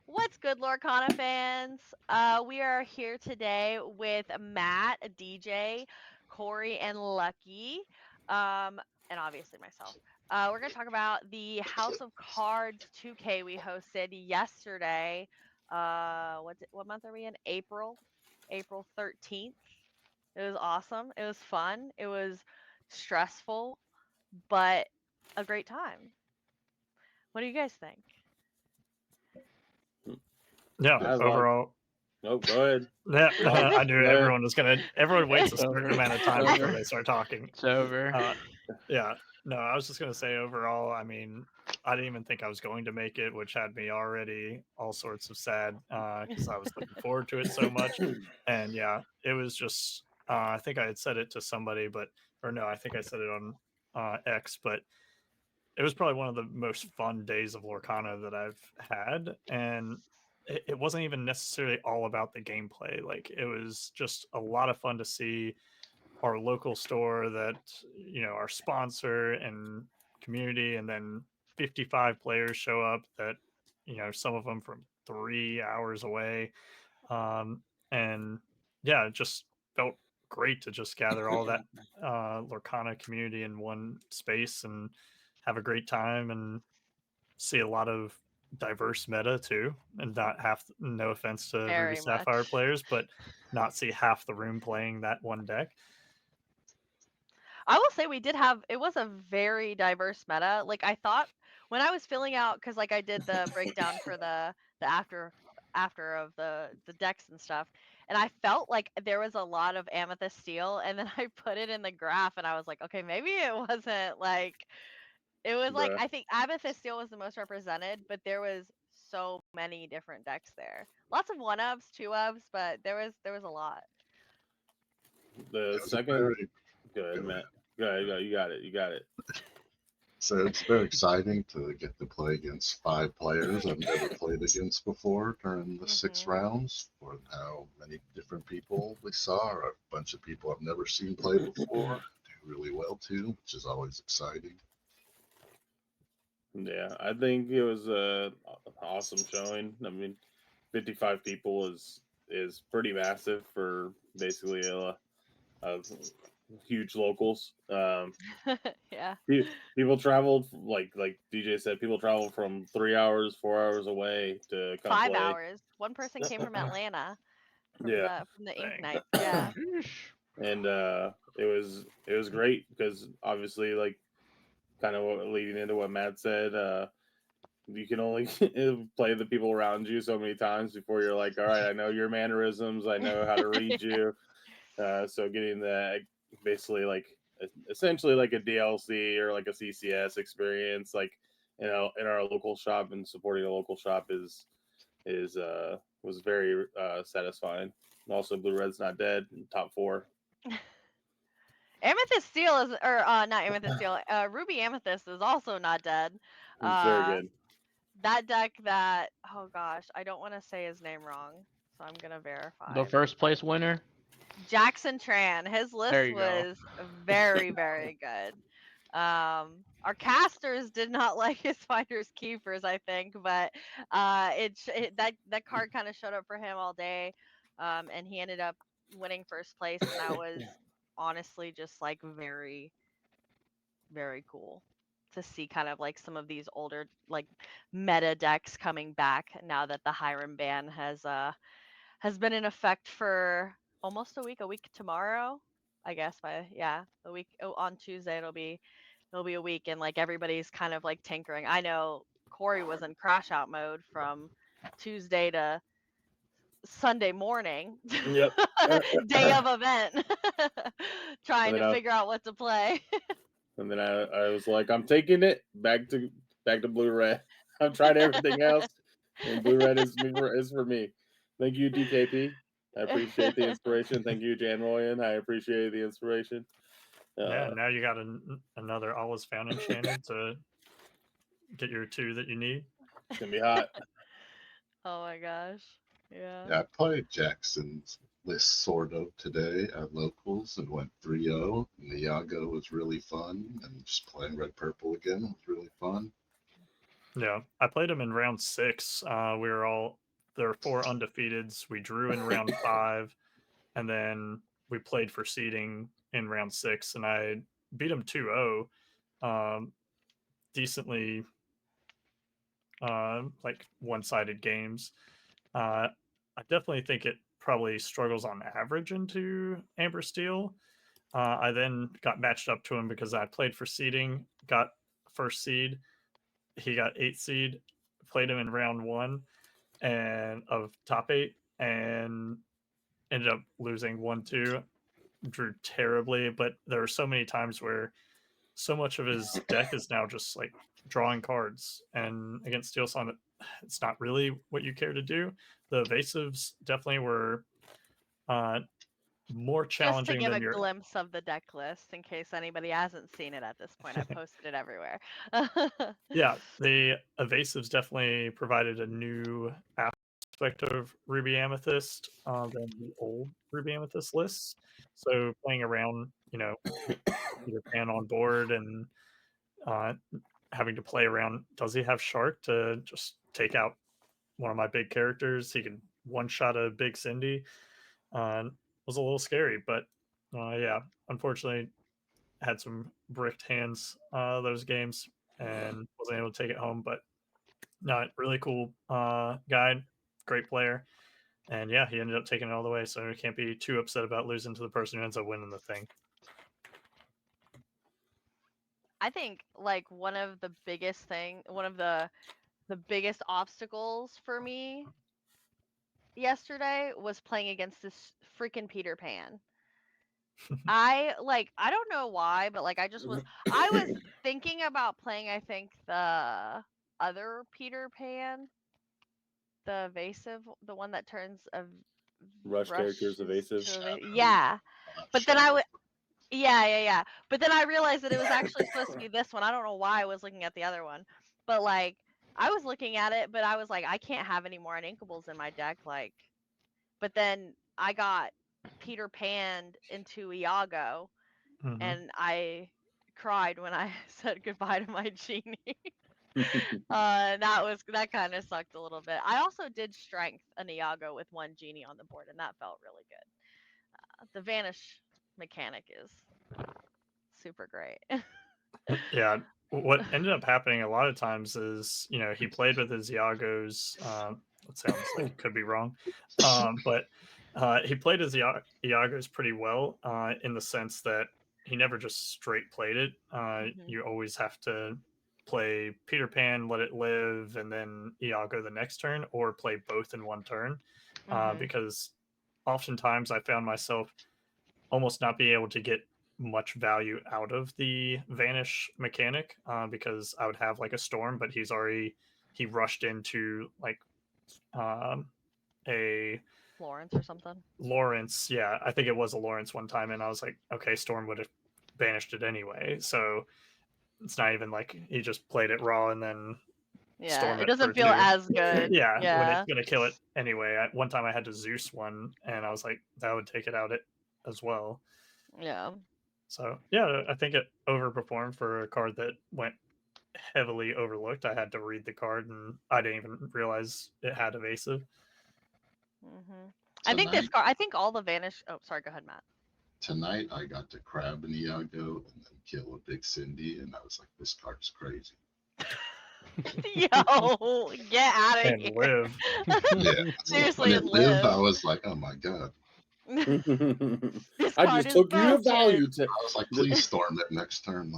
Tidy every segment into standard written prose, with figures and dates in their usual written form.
What's good, Lorcana fans? We are here today with Matt, DJ, Corey, and Lucky, and obviously myself. We're going to talk about the House of Cards 2K we hosted yesterday. What month are we in? April 13th. It was awesome. It was fun. It was stressful, but a great time. What do you guys think? Yeah, I like- overall. Oh, go ahead. Yeah, I knew Go ahead. everyone was gonna. Everyone waits a certain amount of time before they start talking. It's over. Yeah, no, I was just gonna say overall. I mean, I didn't even think I was going to make it, which had me already all sorts of sad because I was looking forward to it so much. And yeah, it was just. I think I had said it to somebody, or no, I think I said it on X, but it was probably one of the most fun days of Lorcana that I've had, and it wasn't even necessarily all about the gameplay. Like, it was just a lot of fun to see our local store that, our sponsor and community, and then 55 players show up that, some of them from 3 hours away. And yeah, it just felt great to just gather all that Lorcana community in one space and have a great time and see a lot of diverse meta too, and not half. No offense to Very Ruby Sapphire much. players, but not see half the room playing that one deck. I will say it was a very diverse meta. Like, I thought when I was filling out, because like I did the breakdown for the after of the decks and stuff, and I felt like there was a lot of Amethyst Steel, and then I put it in the graph, and I was like, okay, maybe it wasn't like it was like Bruh. I think Amethyst Steel was the most represented, but there was so many different decks there. Lots of 1-ofs, 2-ofs, but there was a lot. The It's second. very- Good, Matt. Go ahead. You got it. You got it. So it's very exciting to get to play against 5 players I've never played against before during the 6 Mhm. rounds. For how many different people we saw, or a bunch of people I've never seen play before do really well too, which is always exciting. Yeah, I think it was an awesome showing. I mean, 55 people is pretty massive for basically a huge locals. Yeah. People traveled like DJ said. People traveled from 3 hours, 4 hours away to come 5 play. hours. One person came from Atlanta from Yeah. the Ink Dang. Night. Yeah. And it was great because obviously, like, kind of leading into what Matt said, you can only play the people around you so many times before you're like, all right, I know your mannerisms, I know how to read you. So getting that basically like essentially like a DLC or like a CCS experience, like, in our local shop, and supporting a local shop was very satisfying. And also, Blue Red's not dead. Top 4. Amethyst Steel is, or not Amethyst Steel. Ruby Amethyst is also not dead. It's very good. That deck that, oh gosh, I don't want to say his name wrong, so I'm gonna verify. The first place winner. Jackson Tran. His There list you go. was very, very good. Our casters did not like his Finders Keepers, I think, but that card kind of showed up for him all day, and he ended up winning first place, and that was honestly just like very, very cool to see kind of like some of these older like meta decks coming back now that the Hiram ban has been in effect for almost a week tomorrow, I guess. A week on Tuesday it'll be a week, and like everybody's kind of like tinkering. I know Corey was in crash out mode from Tuesday to Sunday morning. Yep. Day of event. Trying And to then figure out what to play. And then I was like, I'm taking it back to Blue Red. I've tried everything else, and Blue Red is for me. Thank you, DKP. I appreciate the inspiration. Thank you, Jan Royan. I appreciate the inspiration. Yeah, now you got another All is Found Enchanted to get your 2 that you need. It's gonna be hot. Oh my gosh. Yeah. Yeah, I played Jackson's list sort of today at locals and went 3-0. Niaga was really fun, and just playing red purple again was really fun. Yeah, I played him in round 6. There were 4 undefeateds. We drew in round 5, and then we played for seeding in round 6, and I beat him 2-0. Decently, like one-sided games. I definitely think it probably struggles on average into Amber Steel. I then got matched up to him because I played for seeding, got first seed. He got 8th seed. Played him in round 1 and of top 8, and ended up losing 1-2. Drew terribly, but there are so many times where so much of his deck is now just like drawing cards, and against Steel Slime, it's not really what you care to do. The evasives definitely were more Just to challenging give than a your. glimpse of the deck list in case anybody hasn't seen it at this point. I posted it everywhere. Yeah, the evasives definitely provided a new aspect of Ruby Amethyst than the old Ruby Amethyst lists. So playing around, Peter Pan on board and uh, having to play around, does he have Shark to just take out one of my big characters? He can one shot a big Cindy. Was a little scary, but yeah, unfortunately, had some bricked hands those games and wasn't able to take it home. But no, really cool guy, great player, and yeah, he ended up taking it all the way. So we can't be too upset about losing to the person who ends up winning the thing. I think like one of the biggest obstacles for me yesterday was playing against this freaking Peter Pan. I don't know why, but like I was thinking about playing, I think, the other Peter Pan, the evasive, the one that turns a Rush characters evasive. Yeah. But then Shadow. yeah. But then I realized that it was actually supposed to be this one. I don't know why I was looking at the other one. But like I was looking at it, but I was like, I can't have any more Uninkables in my deck. Like, but then I got Peter Pan into Iago, Mm-hmm. and I cried when I said goodbye to my genie. That kind of sucked a little bit. I also did strength an Iago with one genie on the board, and that felt really good. The vanish mechanic is super great. Yeah, what ended up happening a lot of times is, he played with his Iagos. It sounds like it could be wrong, but he played his Iagos pretty well in the sense that he never just straight played it. You always have to play Peter Pan, let it live, and then Iago the next turn, or play both in one turn, because oftentimes I found myself almost not being able to get much value out of the vanish mechanic because I would have like a storm, but he rushed into like a Florence or something. Lawrence. Yeah, I think it was a Lawrence one time, and I was like, okay, storm would have banished it anyway, so it's not even like he just played it raw and then storm It it doesn't for feel 2. as good. Yeah, when it's gonna kill it anyway. One time I had to Zeus one, and I was like, that would take it out as well. Yeah. So yeah, I think it overperformed for a card that went heavily overlooked. I had to read the card, and I didn't even realize it had evasive. I think this card. I think all the vanish. Oh, sorry. Go ahead, Matt. Tonight I got to crab an Iago and then kill a big Cindy, and I was like, this card's crazy. Yo, get out of And here. live. Yeah. Seriously, when it lived, live. I was like, oh my god. This I card just is took you a broken. value to. I was like, please storm it next turn.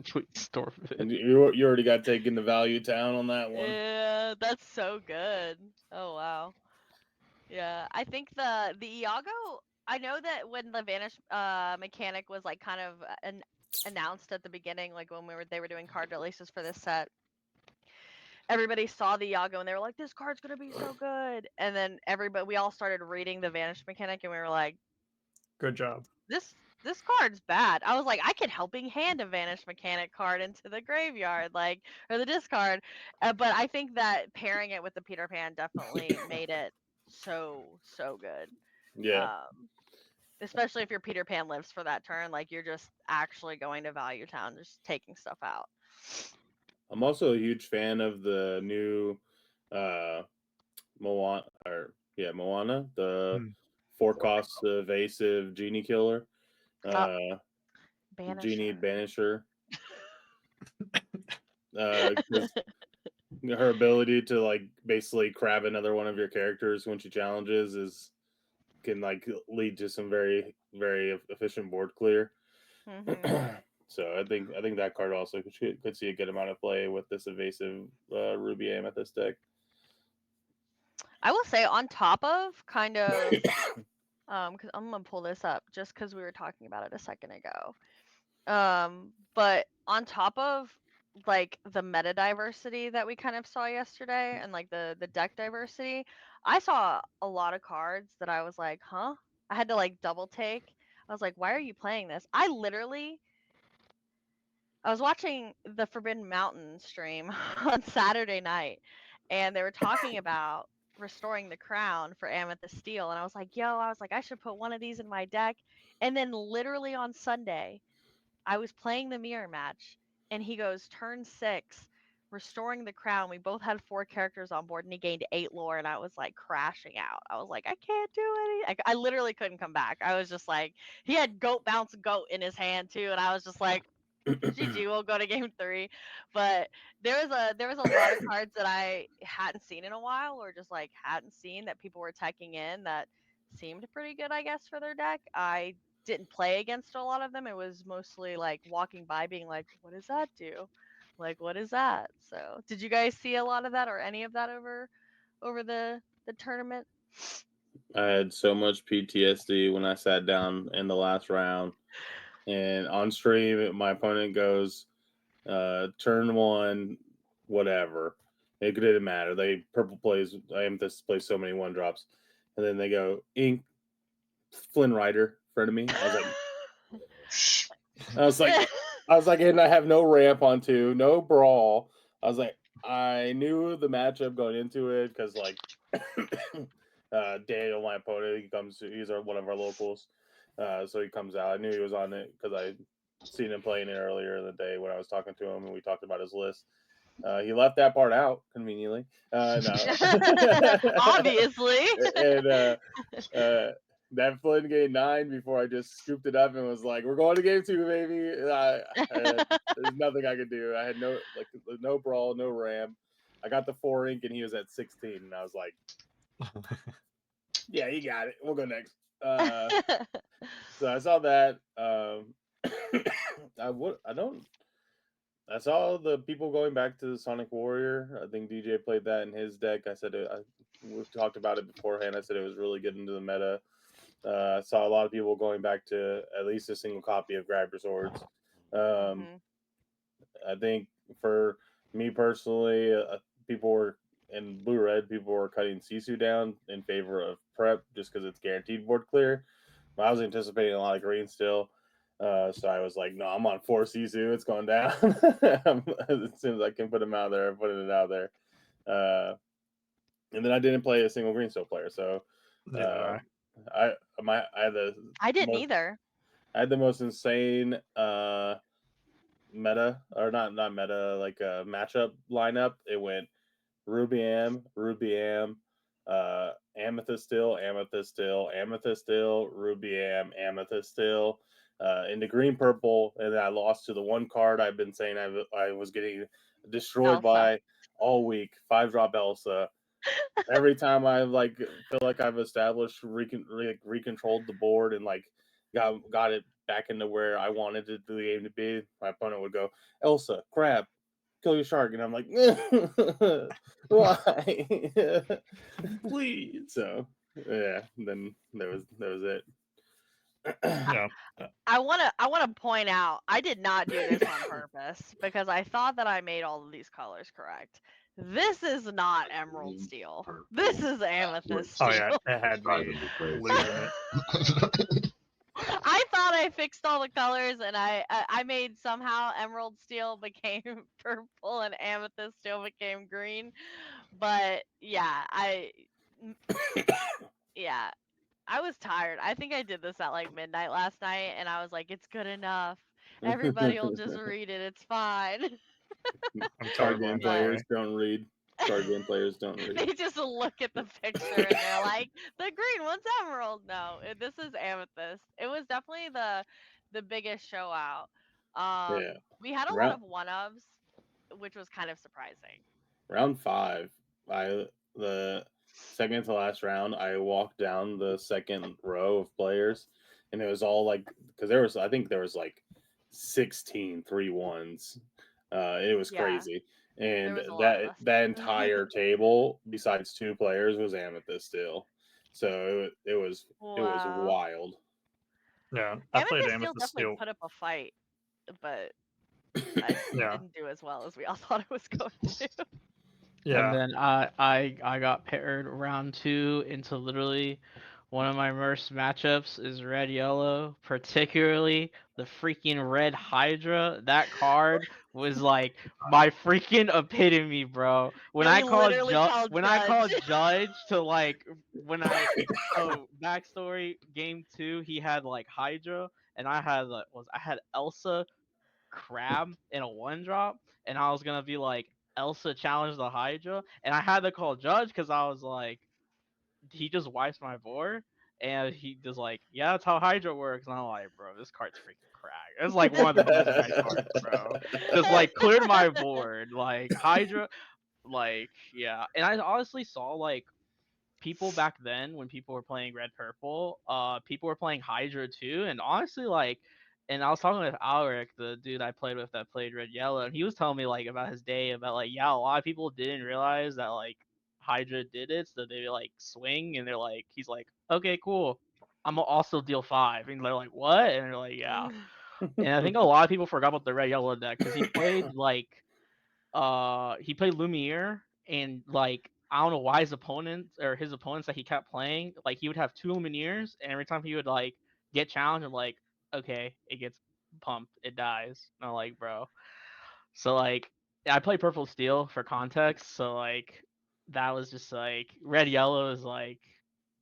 Please storm it. And you already got taken to value town on that one. Yeah, that's so good. Oh wow. Yeah, I think the Iago. I know that when the vanish mechanic was like kind of announced at the beginning, like when they were doing card releases for this set, everybody saw the Iago and they were like, "This card's gonna be so good." And then we all started reading the vanish mechanic, and we were like, Good job. This card's bad. I was like, I could helping hand a vanish mechanic card into the graveyard, or the discard. But I think that pairing it with the Peter Pan definitely made it so good. Yeah. Especially if your Peter Pan lives for that turn, like you're just actually going to value town, just taking stuff out. I'm also a huge fan of the new Moana, the Hmm. 4-cost evasive genie killer, genie Banisher. banisher. 'Cause her ability to like basically crab another one of your characters when she challenges can like lead to some very very efficient board clear. Mhm. So I think that card also could see a good amount of play with this evasive Ruby Amethyst deck. I will say on top of kind of because I'm gonna pull this up just because we were talking about it a second ago. But on top of like the meta diversity that we kind of saw yesterday and like the deck diversity, I saw a lot of cards that I was like, huh? I had to like double take. I was like, why are you playing this? I was watching the Forbidden Mountain stream on Saturday night, and they were talking about restoring the crown for Amethyst Steel, and I was like, I should put one of these in my deck. And then literally on Sunday, I was playing the mirror match, and he goes turn 6, restoring the crown. We both had 4 characters on board, and he gained 8 lore, and I was like crashing out. I was like, I can't do anything. I literally couldn't come back. I was just like, he had goat bounce goat in his hand too, and I was just like, GG, we'll go to game 3. But there was a lot of cards that I hadn't seen in a while, or just like hadn't seen that people were teching in that seemed pretty good, I guess, for their deck. I didn't play against a lot of them. It was mostly like walking by, being like, "What does that do? Like, what is that?" So, did you guys see a lot of that or any of that over the tournament? I had so much PTSD when I sat down in the last round, and on stream, my opponent goes, turn 1, whatever. It didn't matter. They purple plays. Amethyst plays so many 1-drops, and then they go ink Flynn Rider in front of me. I was like, and I have no ramp on 2, no brawl. I was like, I knew the matchup going into it because like Daniel, my opponent, he's one of our locals, so he comes out. I knew he was on it because I seen him playing it earlier in the day when I was talking to him and we talked about his list. He left that part out conveniently. No. Obviously. And that Flynn gained 9 before I just scooped it up and was like, "We're going to game 2, baby." There's nothing I could do. I had no brawl, no ram. I got the 4 ink and he was at 16, and I was like, "Yeah, you got it. We'll go next." So I saw that. I saw the people going back to the Sonic Warrior. I think DJ played that in his deck. We've talked about it beforehand. I said it was really good into the meta. I saw a lot of people going back to at least a single copy of Grab Your Swords. Mhm. I think for me personally, people were in blue red. People were cutting Sisu down in favor of prep just because it's guaranteed board clear. But I was anticipating a lot of green still. So I was like, no, I'm on 4 Sisu. It's going down. As soon as I can put him out there, I'm putting it out there. And then I didn't play a single green still player. So Yeah. I had the I didn't either. I had the most insane meta, or not meta, like a matchup lineup. It went Ruby Am, Amethyst Still, Amethyst Still, Amethyst Still, Ruby Am, Amethyst Still, into green purple, and I lost to the one card I've been saying I was getting destroyed Elsa. by all week. 5-drop Elsa. Every time I like feel like I've established recontrolled the board and like got it back into where I wanted it the game to be, my opponent would go, Elsa, crab, kill your shark, and I'm like, why? Please. So yeah, then there was it. Yeah. I wanna point out I did not do this on purpose because I thought that I made all of these colors correct. This is not emerald steel. This is amethyst Oh steel. yeah, it had Driving me me crazy. losing it. I thought I fixed all the colors, and I made somehow emerald steel became purple and amethyst steel became green. But yeah, yeah, I was tired. I think I did this at like midnight last night, and I was like, it's good enough. Everybody will just read it. It's fine. I'm Card terrible game in that players way. don't read. Card game players don't read. They just look at the picture and they're like, the green one's emerald. No, this is amethyst. It was definitely the biggest show out. Yeah. We had a lot Round of one-ofs, which was kind of surprising. round 5, the second to last round, I walked down the second row of players, and it was all like, because I think there was like 16 3-1s. It was Yeah, crazy, and was a lot of us. that entire table, besides 2 players, was amethyst still. So it was Wow. wild. Yeah, I played Amethyst Steel Amethyst definitely Steel. put up a fight, but I Yeah, didn't do as well as we all thought it was going to. yeah. And then I got paired round 2 into literally one of my worst matchups is red yellow, particularly the freaking red Hydra. That card was like my freaking epitome, bro. When Yeah, I we called literally called when I Judge. called Judge to like when I so backstory game 2 he had like Hydra and I had I had Elsa Crab in a 1-drop, and I was gonna be like Elsa challenged the Hydra, and I had to call Judge because I was like, he just wipes my board, and he just like, yeah, that's how Hydra works, and I'm like, bro, this card's freaking crack. It's like one of the best red cards, bro. Just like cleared my board, like Hydra, like yeah, and I honestly saw like people back then when people were playing red purple, people were playing Hydra too, and honestly like and I was talking with Alric, the dude I played with that played red yellow, and he was telling me like about his day about like yeah, a lot of people didn't realize that like Hydra did it, so they like swing and they're like he's like, okay, cool. I'm gonna also deal 5. And they're like, what? And they're like, yeah. And I think a lot of people forgot about the red yellow deck because he played like he played Lumiere and like I don't know why his opponents that he kept playing, like he would have 2 Lumineers and every time he would like get challenged, I'm like, okay, it gets pumped, it dies. And I'm like, bro. So like I play purple steel for context, so like that was just like red yellow is like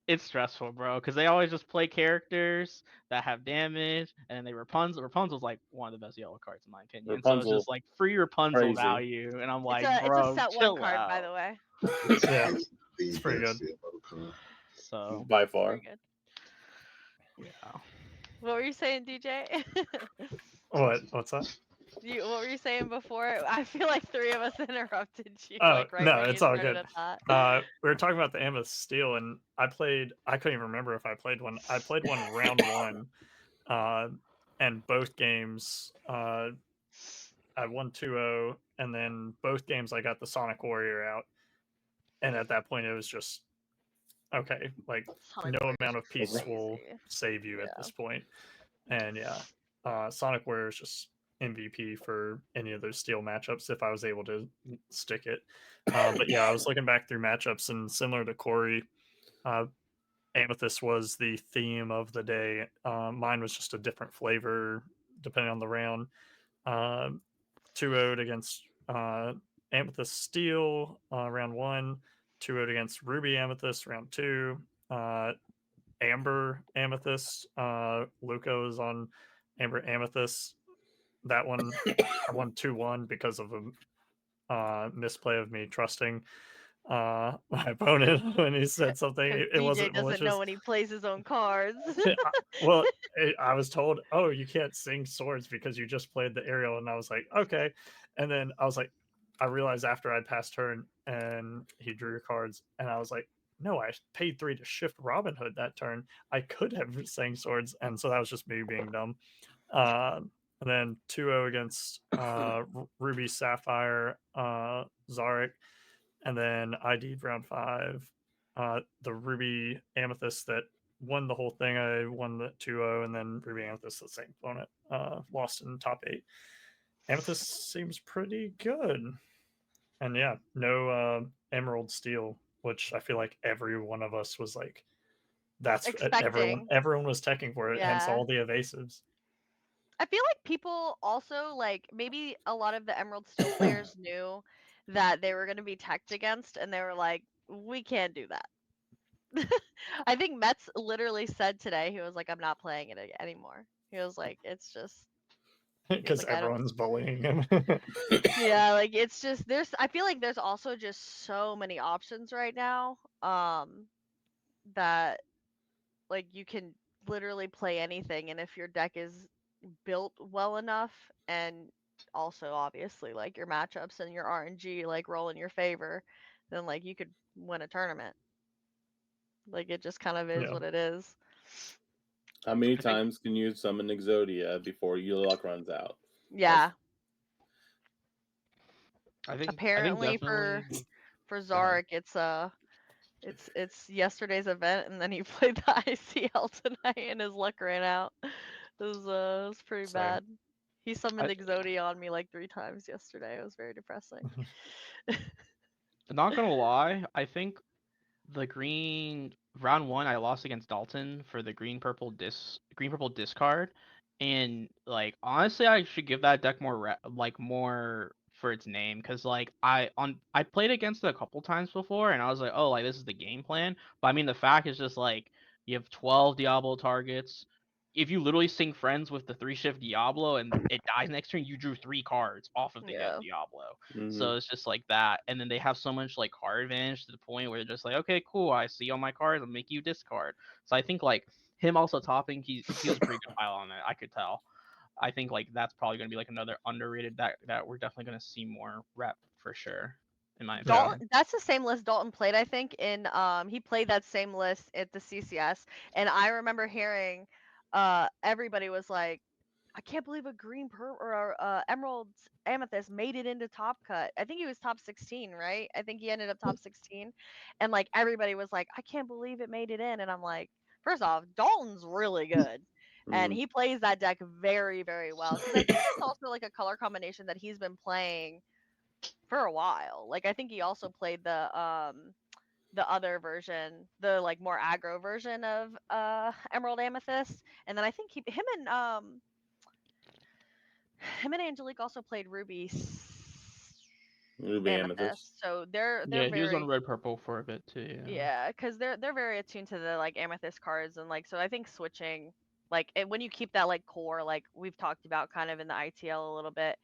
it's stressful, bro, because they always just play characters that have damage, and then they Rapunzel. Rapunzel's like one of the best yellow cards in my opinion. So it's Rapunzel, just like free Rapunzel crazy. value, and I'm like, it's a bro, set 1 chill card, by out. the way. Yeah, The it's pretty good. best yellow card. So By Very far. good. yeah, What were you saying, DJ? What's that? What were you saying before? I feel like 3 of us interrupted you, Oh like right no, when you it's all started good. a thought. We were talking about the Amethyst Steel, and I couldn't even remember if I played one. I played one round 1, and both games I won 2-0, and then both games I got the Sonic Warrior out, and at that point it was just okay, like Sonic no Warrior's amount of peace will crazy. save you at Yeah. this point. And yeah, Sonic Warrior is just MVP for any of those steel matchups if I was able to stick it. But yeah, I was looking back through matchups, and similar to Corey, Amethyst was the theme of the day. Mine was just a different flavor depending on the round. 2-0'd against Amethyst Steel round 1, 2-0'd against Ruby Amethyst round 2, Amber Amethyst. Luca was on Amber Amethyst. That one I won 2-1 because of a misplay of me trusting my opponent when he said something. Because It DJ wasn't doesn't know malicious. when he plays his own cards. Well, I was told, oh, you can't sing swords because you just played the aerial. And I was like, okay. And then I was like, I realized after I'd passed turn and he drew cards, and I was like, no, I paid 3 to shift Robin Hood that turn. I could have sang swords. And so that was just me being dumb. And then 2-0 against Ruby Sapphire, Zarek. And then I would round 5. The Ruby Amethyst that won the whole thing. I won the 2-0, and then Ruby Amethyst, the same opponent, lost in top 8. Amethyst seems pretty good. And yeah, no Emerald Steel, which I feel like every one of us was like, that's Expecting. everyone was teching for it, hence Yeah. all the evasives. I feel like people also, like, maybe a lot of the Emerald Steel players knew that they were going to be teched against, and they were like, we can't do that. I think Metz literally said today, he was like, I'm not playing it anymore. He was like, it's just, because Like, I don't. everyone's bullying him. Yeah, like it's just I feel like there's also just so many options right now. That like you can literally play anything, and if your deck is built well enough, and also obviously like your matchups and your RNG like roll in your favor, then like you could win a tournament. Like it just kind of is Yeah. what it is. How many I think times can you summon Exodia before your luck runs out? Yeah. I think Apparently definitely. for Go ahead. Zarek it's yesterday's event, and then he played the ICL tonight and his luck ran out. It was pretty Same. bad. He summoned I, Exodia on me like 3 times yesterday. It was very depressing. not gonna lie, I think the green round one I lost against Dalton for the green purple discard, and like honestly I should give that deck more more for its name, because like I played against it a couple times before and I was like, oh, like this is the game plan, but I mean the fact is just like you have 12 Diablo targets. If you literally sing friends with the 3-shift Diablo and it dies next turn, you drew 3 cards off of the hit Yeah. Diablo. Mm-hmm. So it's just like that, and then they have so much like card advantage to the point where they're just like, okay, cool, I see all my cards, I'll make you discard. So I think like him also topping, he was a pretty good pile on it. I could tell. I think like that's probably gonna be like another underrated that we're definitely gonna see more rep for sure, in my Yeah. opinion. Dalton, that's the same list Dalton played, I think, in he played that same list at the CCS, and I remember hearing everybody was like, I can't believe a green or emerald amethyst made it into top cut. I think he was top 16, right? I think he ended up top 16, and like everybody was like, I can't believe it made it in, and I'm like, first off, Dalton's really good. And Mm-hmm. he plays that deck very, very well, because I think it's also like a color combination that he's been playing for a while. Like I think he also played the other version, the like more aggro version of Emerald Amethyst, and then I think him and Angelique also played Ruby Amethyst. Amethyst. So they're Yeah, he was on very, red purple for a bit too. Yeah. yeah, because they're very attuned to the like Amethyst cards, and like so I think switching like when you keep that like core, like we've talked about kind of in the ITL a little bit,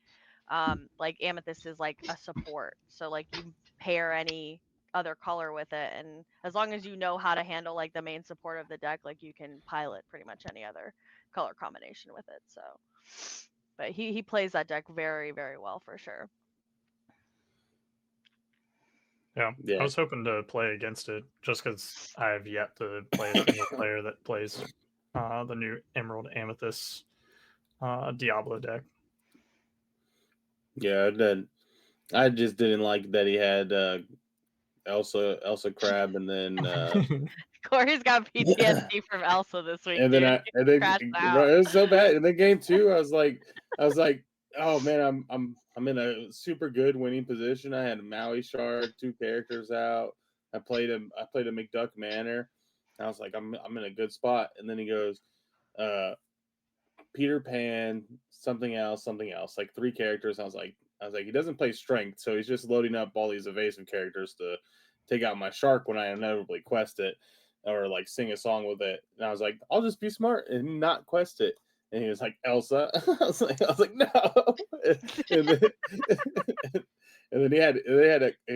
like Amethyst is like a support, so like you pair any other color with it, and as long as you know how to handle like the main support of the deck, like you can pilot pretty much any other color combination with it. So but he plays that deck very, very well for sure. Yeah. I Yeah. was hoping to play against it just because I have yet to play a single player that plays the new Emerald Amethyst Diablo deck. Yeah, I just didn't like that he had Elsa Crab, and then Corey's got PTSD from Elsa this week, and then dude. and then Crashed bro, out. it was so bad. In the game two, I was like, oh man, I'm in a super good winning position. I had a Maui Shark, 2 characters out. I played a McDuck Manor. I was like, I'm in a good spot. And then he goes, Peter Pan, something else, like 3 characters. I was like, he doesn't play strength, so he's just loading up all these evasive characters to take out my shark when I inevitably quest it or like sing a song with it. And I was like, I'll just be smart and not quest it. And he was like, Elsa. I was like, no. and, then, and then he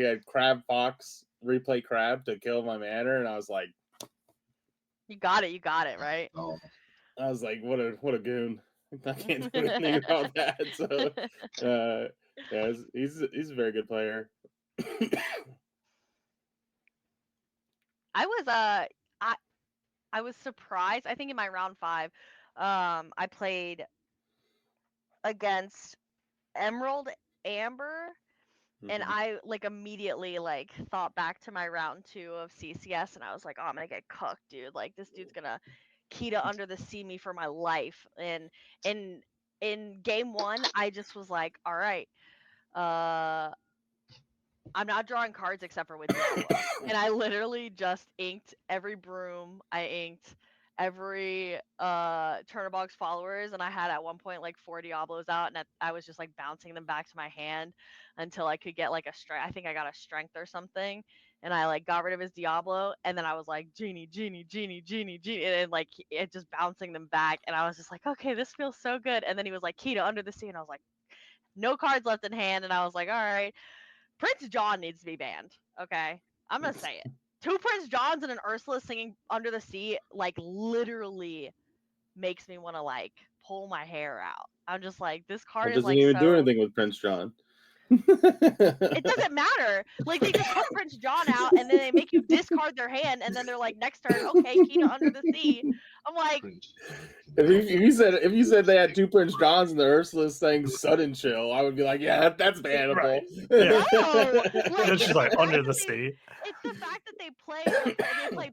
had Crab Fox replay Crab to kill my manor, and I was like, You got it, right? Oh, I was like, what a goon. I can't do anything about that. So, yeah, he's a very good player. I was I was surprised. I think in my round 5, I played against Emerald Amber, and Mhm. I like immediately like thought back to my round 2 of CCS, and I was like, oh, I'm gonna get cooked, dude. Like this dude's gonna Kita under the sea me for my life. And in game 1, I just was like, all right, uh I'm not drawing cards except for with Diablo. And I literally just inked every broom. I inked every Turnerbox followers, and I had at one point like 4 Diablos out, and I was just like bouncing them back to my hand until I could get like a strength. I think I got a strength or something. and I like got rid of his Diablo, and then I was like genie, genie, genie, genie, genie, and then like it just bouncing them back, and I was just like, okay, this feels so good. And then he was like Kita under the sea, and I was like, no cards left in hand, and I was like, all right, Prince John needs to be banned. Okay, I'm gonna say it. 2 Prince Johns and an Ursula singing Under the Sea like literally makes me want to like pull my hair out. I'm just like, this It card is doesn't like even do so. anything with Prince John. It doesn't matter. Like they just put Prince John out and then they make you discard their hand and then they're like, next turn, okay, Kita Under the Sea. I'm like, Prince John If can you said they had 2 Prince Johns and the Ursula's saying sudden chill, I would be like, yeah, that's bannable. Right. Yeah. no. And Like then it's she's the like, fact under that the they sea. it's the fact that they play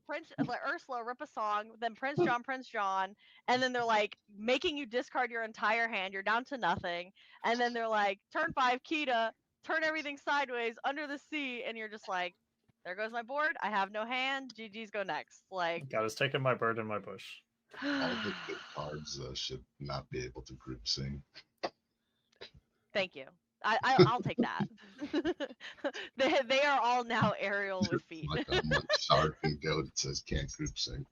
Prince like Ursula rip a song, then Prince John, and then they're like making you discard your entire hand. You're down to nothing, and then they're like turn 5 Kita, turn everything sideways under the sea, and you're just like, there goes my board. I have no hand. GG's go next. Like God is taking my bird in my bush. all the good cards should not be able to group sing. thank you. I'll take that. they are all now aerial with feet. Like a much shard can go that says can't group sing.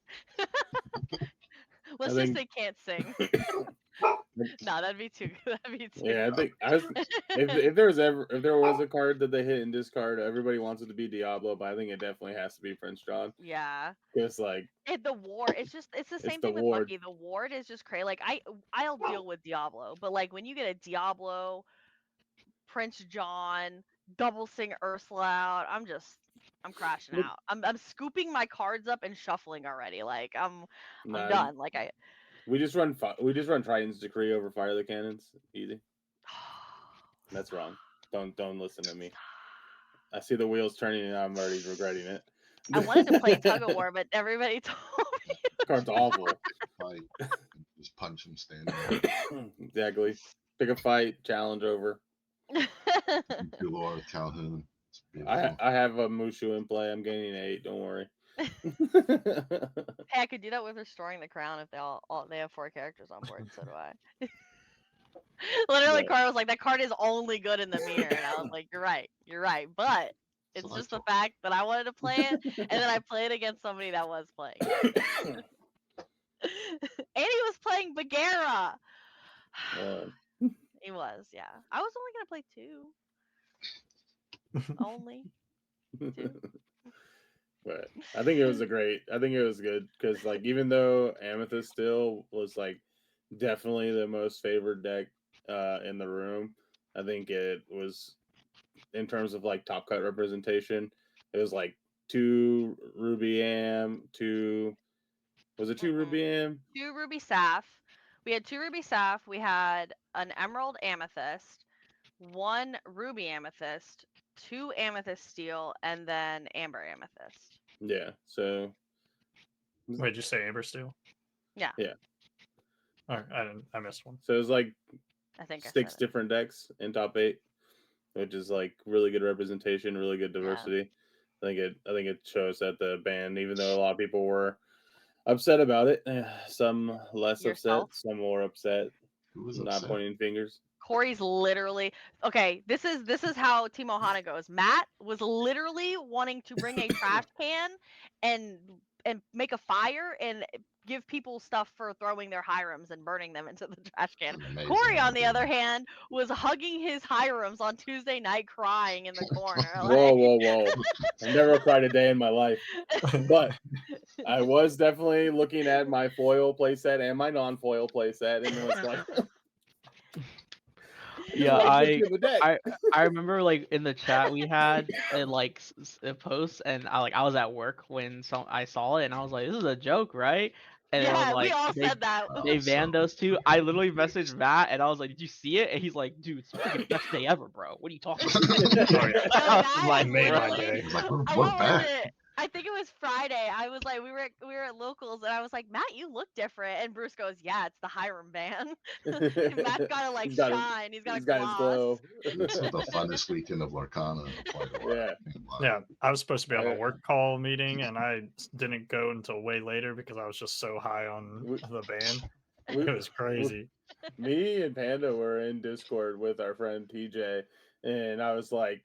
Let's I just think- say can't sing. No, that'd be too. That'd be too. Yeah, I think if there was a card that they hit in discard, everybody wants it to be Diablo, but I think it definitely has to be Prince John. Yeah. It's like The ward, it's the same the thing with ward. Lucky. The ward is just crazy. Like I'll deal with Diablo, but like when you get a Diablo, Prince John, double sing Ursula out, I'm crashing out. I'm scooping my cards up and shuffling already. Like I'm nah, done. Like we just run Triton's Decree over Fire the Cannons. Easy. That's wrong. Don't listen to me. I see the wheels turning and I'm already regretting it. I wanted to play Tug of War, but everybody told me. Card's awful. Fight, just punch him standing. Exactly. Pick a fight, challenge over. Laura Calhoun. It's I beautiful. have a Mushu in play. I'm gaining 8. Don't worry. Hey, I could do that with Restoring the Crown if they have 4 characters on board. So do I. Literally, Right. Card was like, that card is only good in the mirror, and I was like, you're right, but it's So just I the fact that I wanted to play it, and then I played against somebody that was playing it. And he was playing Bagheera. He was, yeah. I was only gonna play 2. Only 2. But I think it was good because like even though Amethyst still was like definitely the most favored deck in the room, I think it was in terms of like top cut representation. It was like 2 Ruby Am, 2 was it 2 Ruby Am? 2 Ruby Saf. We had 2 Ruby Saf. We had an Emerald Amethyst, 1 Ruby Amethyst, 2 Amethyst Steel, and then Amber Amethyst. Yeah. So Wait, did you say Amber Steel? Yeah. Yeah. All right, I missed one. So it was like I think 6 I said different decks in top 8, which is like really good representation, really good diversity. I think it shows that the band, even though a lot of people were upset about it, some less Yourself? upset, some more upset. Who was Not upset? pointing fingers. Corey's literally okay. This is how Team Ohana goes. Matt was literally wanting to bring a trash can and make a fire and give people stuff for throwing their Hirams and burning them into the trash can. Amazing Corey, on the idea. other hand, was hugging his Hirams on Tuesday night, crying in the corner. Whoa! I never cried a day in my life, but I was definitely looking at my foil playset and my non-foil playset, and it was like, Yeah, I I remember like in the chat we had and like posts, and I was at work when I saw it, and I was like, this is a joke, right? And yeah, then, like, we all said that. they banned those 2. I literally messaged Matt, and I was like, did you see it? And he's like, dude, it's freaking best day ever, bro. What are you talking about? Oh, yeah. I was like, made my really? day. He's like, we're What was back. it? I think it was Friday. I was like, we were at locals, and I was like, Matt, you look different. And Bruce goes, yeah, it's the Hiram ban. Matt's gotta like He's got shine. He's got his gloss. glow. This was the funnest weekend of Lorcana in quite a while. Yeah. Yeah, I was supposed to be on a work call meeting, and I didn't go until way later because I was just so high on the band. It was crazy. Me and Panda were in Discord with our friend TJ, and I was like,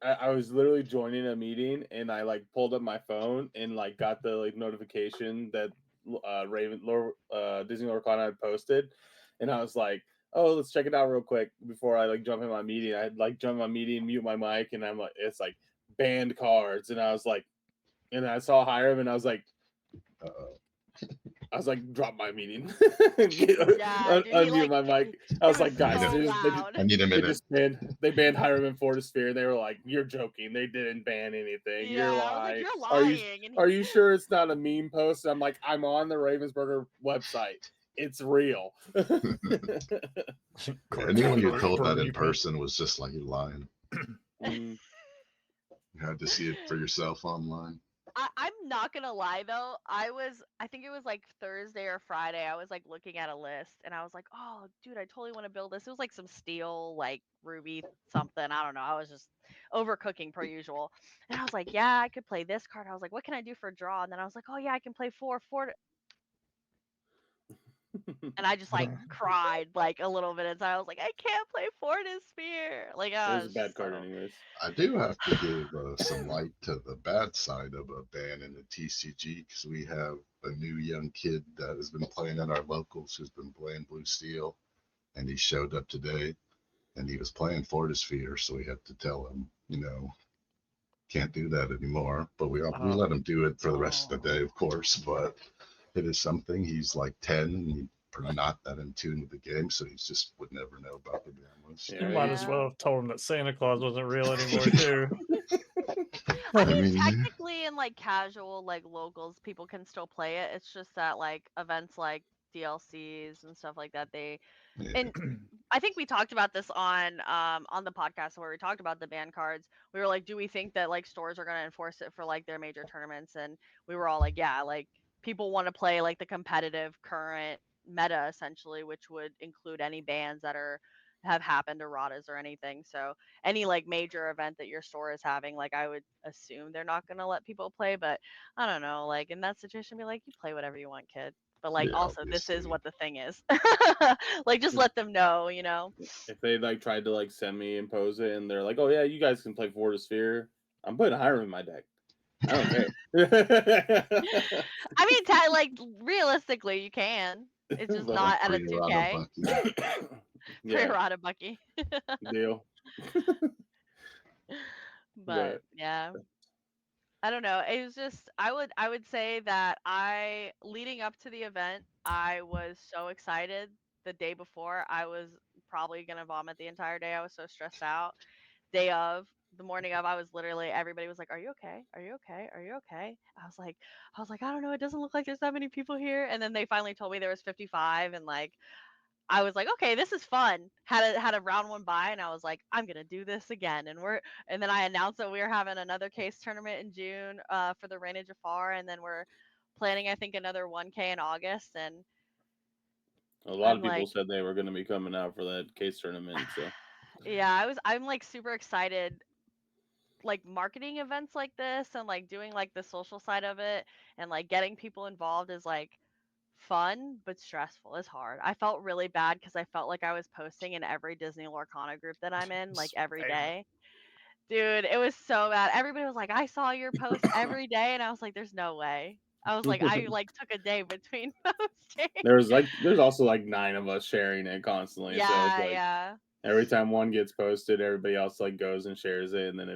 I was literally joining a meeting and I like pulled up my phone and like got the like notification that Disney Lorcana had posted, and I was like, oh, let's check it out real quick before I like jump in my meeting. I had like jump in my meeting, mute my mic, and I'm like, it's like banned cards, and I was like, and I saw Hiram, and I was like, drop my meeting, Yeah, dude, he unmute like my mic. I it was was like, guys, so I loud. need a they minute. just banned Hiram and Fortisphere, and they were like, "You're joking. They didn't ban anything. You're Yeah, I was like, lying. you're Are you lying. And are you sure it's not a meme post?" And I'm like, "I'm on the Ravensburger website. It's real." Anyone you told that in Bereavement. person was just like, you're lying. Mm. You had to see it for yourself online. I'm not gonna lie though, I think it was like Thursday or Friday, I was like looking at a list and I was like, oh dude, I totally want to build this. It was like some steel, like ruby something. I don't know. I was just overcooking per usual. And I was like, yeah, I could play this card. I was like, what can I do for a draw? And then I was like, oh yeah, I can play four. And I just like cried like a little bit inside. I was like, I can't play Fortisphere. Like, It oh, was a it's bad just card, so. anyways. I do have to give some light to the bad side of a ban in the TCG because we have a new young kid that has been playing in our locals who's been playing Blue Steel, and he showed up today and he was playing Fortisphere, so we had to tell him, can't do that anymore. But we let him do it for the rest of the day, of course. But it is something. He's like 10 and he's not that in tune with the game, so he just would never know about the ban list. You might as Yeah. well have told him that Santa Claus wasn't real anymore too. I I mean, mean, technically, in like casual, like locals, people can still play it. It's just that like events like DLCs and stuff like that, they yeah, and I think we talked about this on the podcast where we talked about the ban cards. We were like, do we think that like stores are gonna enforce it for like their major tournaments? And we were all like, yeah, like people want to play like the competitive current meta essentially, which would include any bans that are have happened erratas or anything. So any like major event that your store is having, like I would assume they're not gonna let people play, but I don't know, like in that situation, be like, you play whatever you want, kid. But like yeah, also this is obviously. what the thing is. Like just let them know, you know. If they like tried to like semi impose it and they're like, "Oh yeah, you guys can play Fortisphere," I'm putting Hiram in my deck. I don't care. I mean, like realistically, you can. It's just But, not at a Pre-errata 2K. Bucky. yeah, Pre-errata Bucky. deal. But But yeah, I don't know. It was just I would say that I leading up to the event, I was so excited. The day before, I was probably gonna vomit the entire day. I was so stressed out. Day of, the morning of, I was literally everybody was like, "Are you okay? Are you okay? Are you okay?" I was like, I don't know. It doesn't look like there's that many people here. And then they finally told me there was 55, and like I was like, okay, this is fun. Had a round one bye, and I was like, I'm gonna do this again. And then I announced that we were having another case tournament in June for the Reign of Jafar, and then we're planning I think another 1K in August. And a lot I'm of people like, said they were going to be coming out for that case tournament. So yeah, I'm like super excited. Like marketing events like this and like doing like the social side of it and like getting people involved is like fun but stressful. It's hard. I felt really bad because I felt like I was posting in every Disney Lorcana group that I'm in like every Same. day. Dude, it was so bad. Everybody was like, I saw your post every day, and I was like, there's no way. I was like, I like took a day between posting. there's also like 9 of us sharing it constantly. So it's Yeah, like yeah. every time one gets posted, everybody else like goes and shares it, and then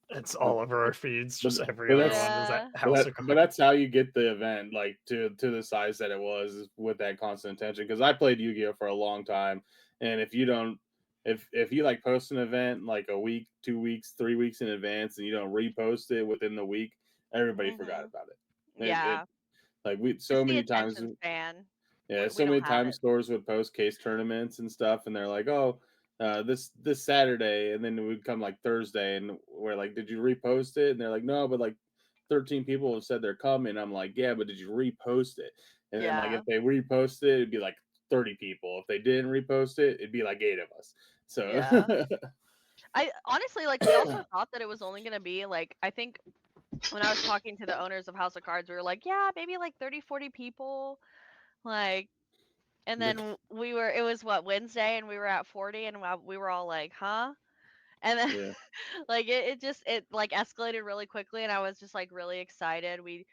It's all over our feeds. Just but, every but other that's one is Yeah. that House of but Cards. that's how you get the event like to the size that it was with that constant attention. Because I played Yu-Gi-Oh for a long time, and if you don't, if you like post an event like a week, 2 weeks, 3 weeks in advance, and you don't repost it within the week, everybody forgot Mhm. about it. It Yeah. like we It's so the many times. attention span. Yeah, We so don't many have times it. stores would post case tournaments and stuff, and they're like, "Oh, this Saturday," and then it would come like Thursday, and we're like, "Did you repost it?" And they're like, "No, but like 13 people have said they're coming." I'm like, "Yeah, but did you repost it?" And then like Yeah. if they reposted it, it'd be like 30 people. If they didn't repost it, it'd be like 8 of us. So Yeah. I honestly like we also thought that it was only gonna be like I think when I was talking to the owners of House of Cards, we were like, yeah, maybe like 30, 40 people. Like and then it was what Wednesday and we were at 40 and we were all like, huh? And then Yeah. like it like escalated really quickly, and I was just like really excited. We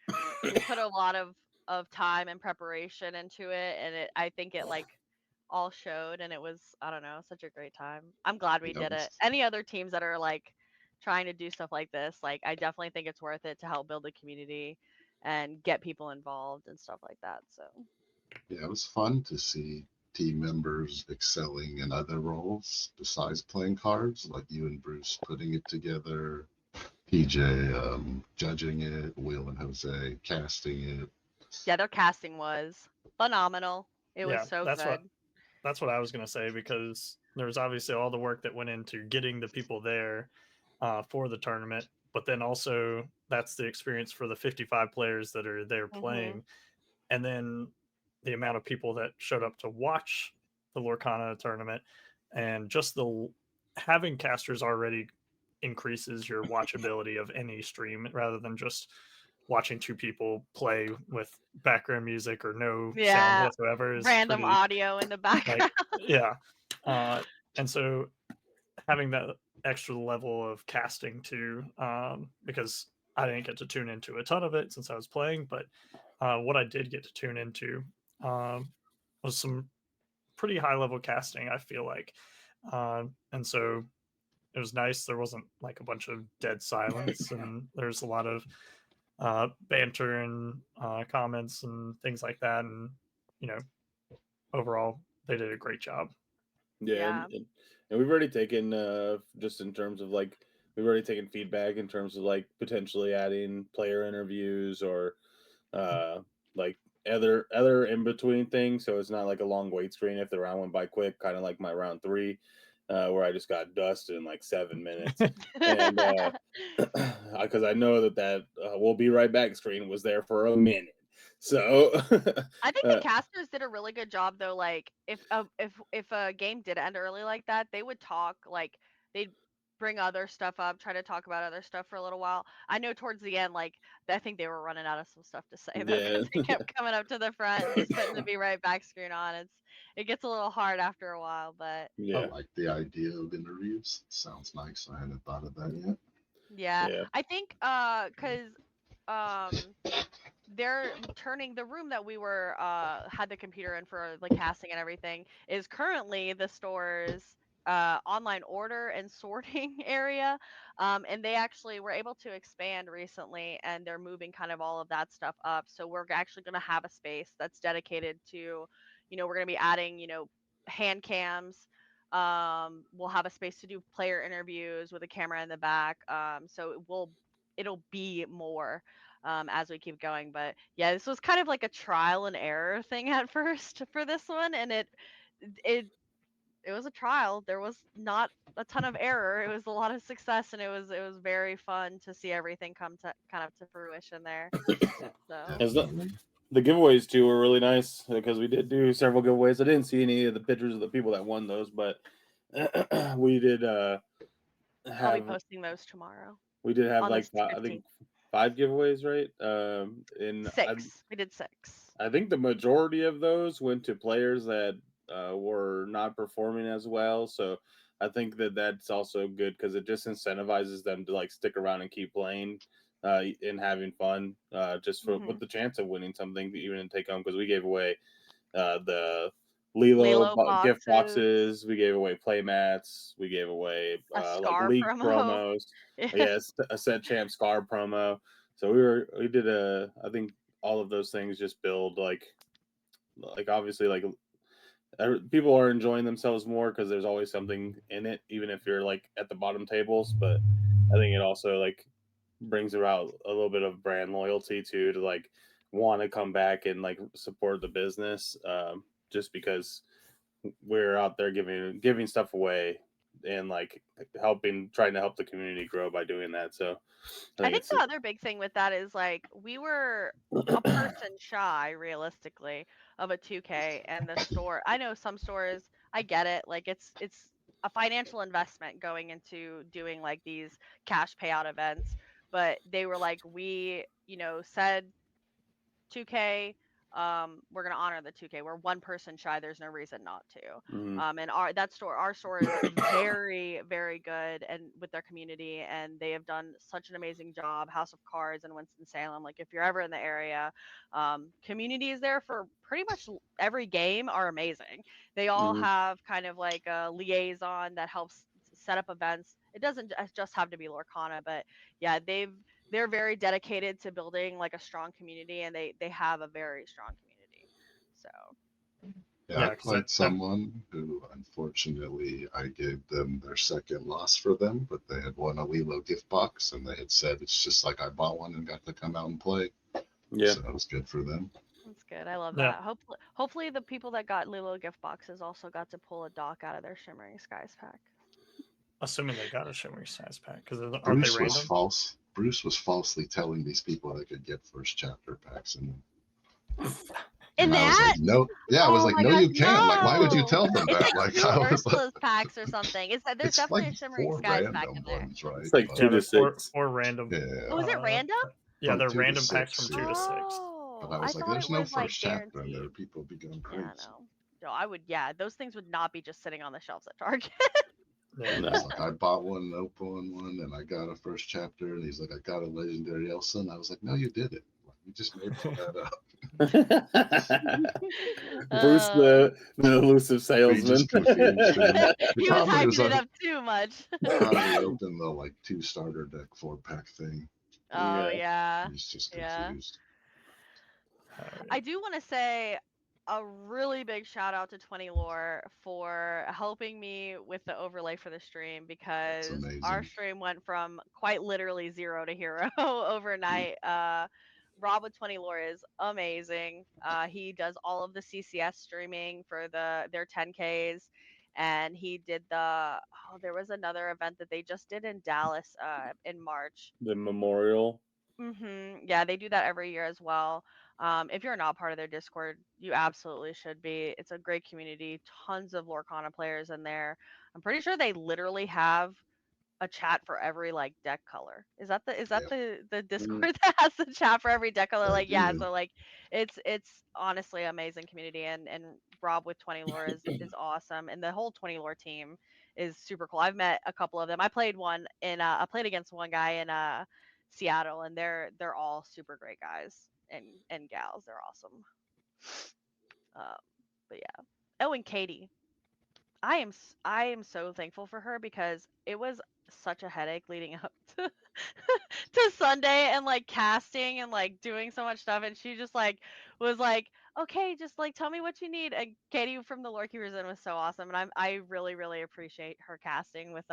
put a lot of time and preparation into it, and I think it like all showed, and it was, I don't know, such a great time. I'm glad we Yeah, did it. Any other teams that are like trying to do stuff like this, like I definitely think it's worth it to help build a community and get people involved and stuff like that. So yeah, it was fun to see team members excelling in other roles besides playing cards, like you and Bruce putting it together, PJ judging it, Will and Jose casting it. yeah, their casting was phenomenal. It was Yeah, so that's good. what I was gonna say, because there was obviously all the work that went into getting the people there for the tournament, but then also that's the experience for the 55 players that are there Mhm. playing, and then the amount of people that showed up to watch the Lorcana tournament, and just the having casters already increases your watchability of any stream rather than just watching two people play with background music or no sound Yeah, whatsoever is random pretty, audio in the like, background. yeah. And so having that extra level of casting too, because I didn't get to tune into a ton of it since I was playing, but what I did get to tune into was some pretty high level casting, I feel like. And so it was nice. There wasn't like a bunch of dead silence, and there's a lot of banter and comments and things like that. And, you know, overall, they did a great job. Yeah, Yeah. and we've already taken just in terms of like we've already taken feedback in terms of like potentially adding player interviews or like other in between things, so it's not like a long wait screen if the round went by quick, kind of like my round 3, where I just got dusted in like 7 minutes, and because I know that we'll be right back screen was there for a minute, so I think the uh, casters did a really good job though. Like if a game did end early like that, they would talk, like they'd bring other stuff up, try to talk about other stuff for a little while. I know towards the end, like I think they were running out of some stuff to say though, yeah, because they kept coming up to the front and just putting the be right back screen on. It gets a little hard after a while, but I yeah, like the idea of interviews. Sounds nice. I hadn't thought of that yet. yeah, yeah, I think cause um they're turning the room that we were had the computer in for the casting and everything is currently the store's online order and sorting area, and they actually were able to expand recently, and they're moving kind of all of that stuff up, so we're actually going to have a space that's dedicated to, we're going to be adding, hand cams. We'll have a space to do player interviews with a camera in the back, so it'll be more as we keep going. But yeah, this was kind of like a trial and error thing at first for this one, and it it was a trial. There was not a ton of error. It was a lot of success, and it was very fun to see everything come to kind of to fruition there. So As Definitely. the giveaways too were really nice because we did do several giveaways. I didn't see any of the pictures of the people that won those, but we did I'll be have posting those tomorrow on the like I think 15th. 5 giveaways, right? And Six. We did six. I think the majority of those went to players that were not performing as well. So I think that's also good because it just incentivizes them to like stick around and keep playing and having fun, just for Hmm. with the chance of winning something even and take home. Because we gave away the Lilo Lilo gift boxes, boxes, we gave away play mats, we gave away a like scar league promo. promos. Yes, a set champ scar promo. So we did I think all of those things just build like obviously like people are enjoying themselves more because there's always something in it, even if you're like at the bottom tables. But I think it also like brings about a little bit of brand loyalty too, to like want to come back and like support the business, just because we're out there giving stuff away and like trying to help the community grow by doing that. So I I think think it's the other big thing with that is like we were a person shy realistically of a 2K, and the store. I know some stores, I get it, like it's a financial investment going into doing like these cash payout events, but they were like, we, said 2K, we're gonna honor the 2K. We're one person shy. There's no reason not to. Mhm. And our store is very, very good and with their community, and they have done such an amazing job. House of Cards in Winston-Salem. Like if you're ever in the area, communities there for pretty much every game are amazing. They all Mhm. have kind of like a liaison that helps set up events. It doesn't just have to be Lorcana, but yeah, they're very dedicated to building like a strong community, and they have a very strong community. So Yeah, Yeah, I 'cause played someone who, unfortunately, I gave them their second loss for them, but they had won a Lilo gift box, and they had said it's just like I bought one and got to come out and play. Yeah. So that was good for them. that's good. I love Yeah. that. Hopefully the people that got Lilo gift boxes also got to pull a dock out of their Shimmering Skies pack. Assuming they got a Shimmery Size pack, because aren't they Bruce was random? false. Bruce was falsely telling these people they could get first chapter packs, and In I was that? like, no, yeah, I was Oh like, my no, gosh, you can't. Like, why would you no! tell them that? Like, Do I was like, Ursula's packs or something. There's it's definitely like a Shimmering 4 Skies pack in random there. ones, right? It's like But, 2 Yeah, to there's 6. four random. yeah, Oh, is it random? Yeah, from they're 2 to random packs 6, from 2 yeah. to 6. But Oh, I I was like, thought there's it no was like first chapter in there. guaranteed. People be going Yeah, crazy. no. No, I would. Yeah, those things would not be just sitting on the shelves at Target. Yeah. And it's like, I bought one, opened one, and I got a first chapter. And he's like, I got a legendary Elsa. And I was like, no, you didn't. Like, you just made all that up. Bruce, the elusive We salesman. just confused him. The He was problem is hyping it I up too much. probably opened the like 2 starter deck 4-pack thing. Oh Yeah. yeah. He's just Yeah. confused. Oh, yeah. I do want to say a really big shout out to 20 Lore for helping me with the overlay for the stream, because our amazing. stream went from quite literally 0 to hero overnight. Rob with 20 Lore is amazing. He does all of the CCS streaming for their 10Ks, and he did there was another event that they just did in Dallas in March. The memorial. Yeah, they do that every year as well. If you're not part of their Discord, you absolutely should be. It's a great community. Tons of Lorcana players in there. I'm pretty sure they literally have a chat for every like deck color. Is that Yep. the Discord that has the chat for every deck color? They Like yeah, do. so like it's honestly amazing community, and Rob with 20 Lore is awesome, and the whole 20 Lore team is super cool. I've met a couple of them. I played against one guy in Seattle, and they're all super great guys and gals. They're awesome. But yeah. Oh, and Katie. I am so thankful for her, because it was such a headache leading up to to Sunday, and like casting and like doing so much stuff, and she just like was like, okay, just like tell me what you need. And Katie from the Lore Keepers Inn was so awesome, and I really really appreciate her casting with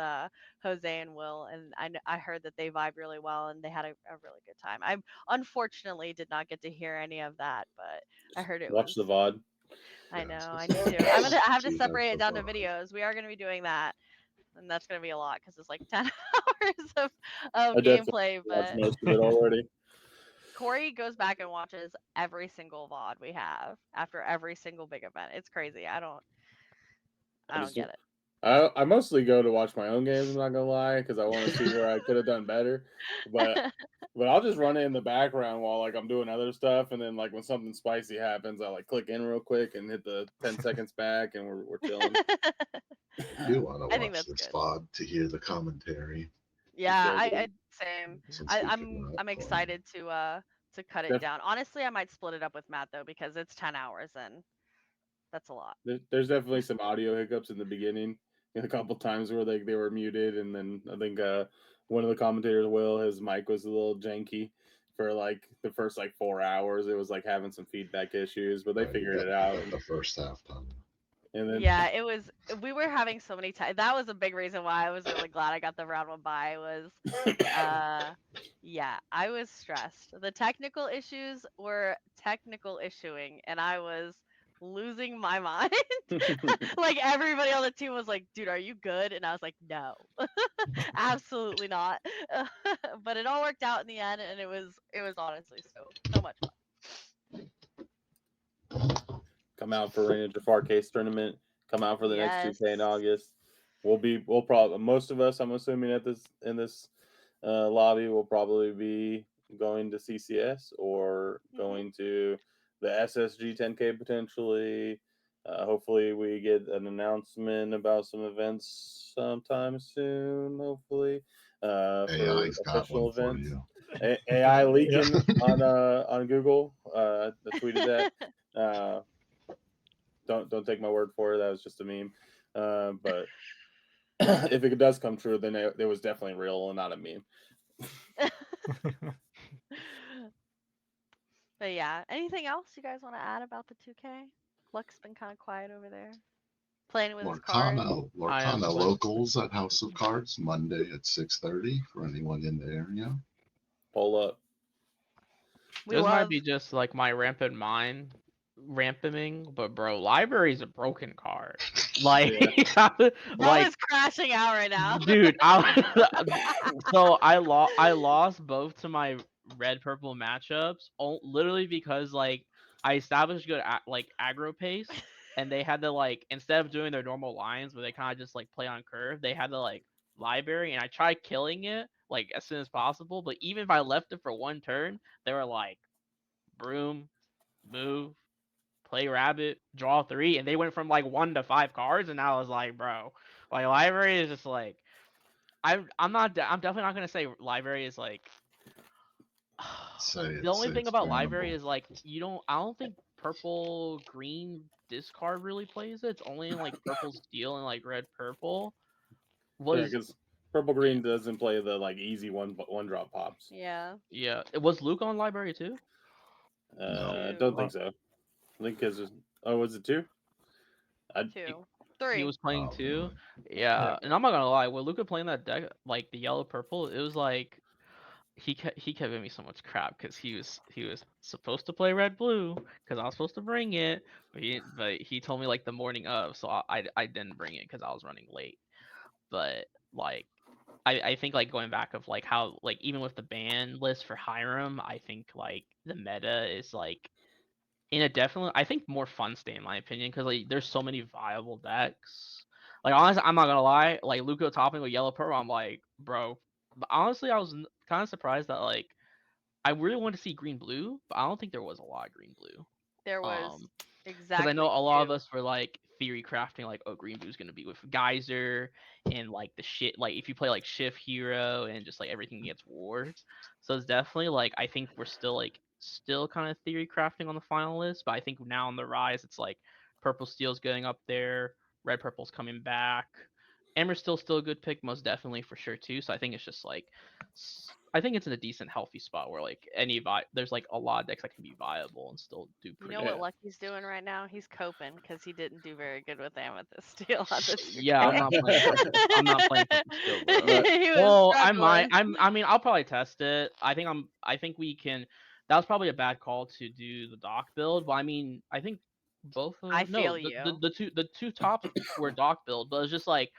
Jose and Will, and I heard that they vibe really well and they had a really good time. I unfortunately did not get to hear any of that, but I heard it Watch was. the VOD. I Yeah, know. I it's need to. I have to she has separate it the down to vibe. videos. We are going to be doing that, and that's going to be a lot because it's like 10 hours of I definitely gameplay. watched But most of it already. Corey goes back and watches every single VOD we have after every single big event. It's crazy. I don't get it. I mostly go to watch my own games. I'm not gonna lie, because I want to see where I could have done better. But I'll just run it in the background while like I'm doing other stuff, and then like when something spicy happens, I like click in real quick and hit the 10 seconds back, and we're chilling. I do want I to think watch that's this good. VOD to hear the commentary. Yeah, So I same. Since we I'm cannot I'm play. excited to cut it down. Honestly, I might split it up with Matt though, because it's 10 hours and that's a lot. there's definitely some audio hiccups in the beginning, and a couple times where they were muted, and then I think one of the commentators, Will, his mic was a little janky for like the first like 4 hours. It was like having some feedback issues, but they You figured got it out. the first half time. And then Yeah, it was. We were having so many times. That was a big reason why I was really glad I got the round one bye. Was yeah, I was stressed. The technical issues were technical issuing, and I was losing my mind. Like everybody on the team was like, "Dude, are you good?" And I was like, "No, absolutely not." But it all worked out in the end, and it was honestly so much fun. come out for Raina Jafar case tournament. Come out for the next 2K in Yes. August. We'll probably, most of us, I'm assuming in this lobby will probably be going to CCS or Mhm. going to the SSG 10K potentially. Hopefully, we get an announcement about some events sometime soon. Hopefully, for AI's got official one for events. you. AI Yeah. leaking on Google. I tweeted that. Don't take my word for it. That was just a meme. But if it does come true, then it was definitely real and not a meme. But yeah, anything else you guys want to add about the 2K? Luck's been kind of quiet over there, playing with his cards. I am Lorcana playing. locals at House of Cards Monday at 6:30 for anyone in the area. Pull up. We This might love. be just like my rampant mind ramping, but bro, library is a broken card. Like, Bro like, is crashing out right now. dude, so I lost both to my red purple matchups, literally because like I established good like aggro pace, and they had to like instead of doing their normal lines where they kind of just like play on curve, they had to like library, and I tried killing it like as soon as possible, but even if I left it for one turn, they were like broom, move, play rabbit, draw 3, and they went from like 1 to 5 cards, and I was like, bro, like library is just like I'm definitely not gonna say library is like the only thing It's about library bannable. is like I don't think purple green discard really plays it. It's only in like purple steel and like red purple. Yeah, Was because purple green doesn't play the like easy one drop pops. Yeah. yeah, it was Luke on library too? I Two. don't think so. I think because was it 2? I 2. He 3. was playing Oh, too. really? Yeah, Yeah. and I'm not gonna lie, with Luca playing that deck, like the yellow purple, it was like he kept giving me so much crap because he was supposed to play red blue because I was supposed to bring it, but he told me like the morning of, so I didn't bring it because I was running late. But like I think like going back of like how like even with the ban list for Hiram, I think like the meta is like in a definitely I think more fun state in my opinion because like there's so many viable decks. Like honestly, I'm not gonna lie, like Luco topping with yellow purple, I'm like, bro. But honestly, I was kind of surprised that like I really wanted to see green blue, but I don't think there was a lot of green blue. There was Because I know exactly a lot of 2. us were like theory crafting, like, oh, green blue's gonna be with Geyser and like the shit, like if you play like Shift Hero and just like everything gets ward. So it's definitely like I think we're still kind of theory crafting on the final list, but I think now on the rise, it's like purple steel's going up there, red purple's coming back. Emmer's still a good pick, most definitely for sure too. So I think it's just like I think it's in a decent healthy spot where like there's like a lot of decks that can be viable and still do You pretty know good. what Lucky's doing right now? He's coping because he didn't do very good with Amethyst Steel on this 2K. Yeah, I'm not playing. I'm not playing Purple Steel, bro. He was Well, I might. struggling. I mean, I'll probably test it. I think we can. That was probably a bad call to do the dock build, but I mean, I think both I of no, feel you. the two tops were dock build, but it's just like